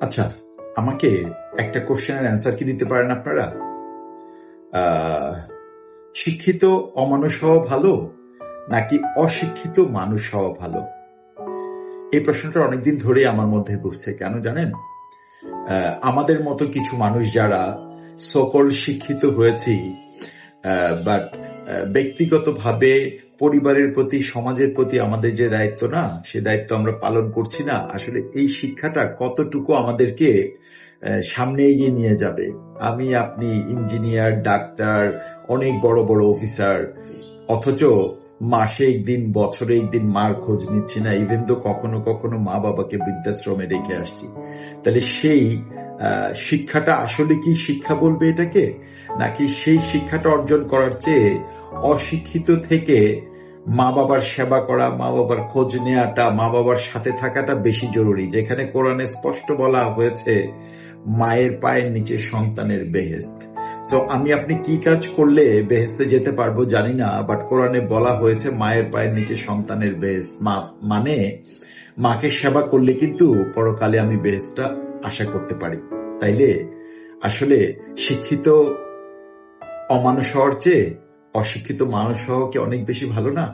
আচ্ছা, আমাকে একটা কোশ্চেনের অ্যান্সার কি দিতে পারেন আপনারা? আহ, শিক্ষিত অমানুষ হওয়া ভালো নাকি অশিক্ষিত মানুষ হওয়া ভালো? এই প্রশ্নটা অনেকদিন ধরে আমার মধ্যে ঘুরছে। কেন জানেন? আমাদের মতো কিছু মানুষ যারা সকল শিক্ষিত হয়েছি, বাট ব্যক্তিগতভাবে পরিবারের প্রতি, সমাজের প্রতি আমাদের যে দায়িত্ব, না সে দায়িত্ব আমরা পালন করছি না। আসলে এই শিক্ষাটা কতটুকু আমাদেরকে সামনে এগিয়ে নিয়ে যাবে? আমি, আপনি ইঞ্জিনিয়ার, ডাক্তার, অনেক বড় বড় অফিসার, অথচ মাসে একদিন, বছরে একদিন মার খোঁজ নিচ্ছি না। ইভেন তো কখনো কখনো মা বাবাকে বৃদ্ধাশ্রমে রেখে আসছি। তাহলে সেই শিক্ষাটা আসলে কি শিক্ষা বলবে এটাকে? নাকি সেই শিক্ষাটা অর্জন করার চেয়ে অশিক্ষিত থেকে মা বাবার সেবা করা, মা বাবার খোঁজ নেওয়াটা, মা বাবার সাথে থাকাটা বেশি জরুরি? যেখানে কোরআনে স্পষ্ট বলা হয়েছে মায়ের পায়ের নিচে সন্তানের বেহেশত। সো আমি, আপনি কি কাজ করলে বেহেশতে যেতে পারবো জানি না, বাট কোরআনে বলা হয়েছে মায়ের পায়ের নিচে সন্তানের বেহেশত। মানে মাকে সেবা করলে কিন্তু পরকালে আমি বেহেশতটা আশা করতে পারি। তাইলে আসলে শিক্ষিত অমানুষ হওয়ার চেয়ে অশিক্ষিত মানুষ হওয়া কি অনেক বেশি ভালো না?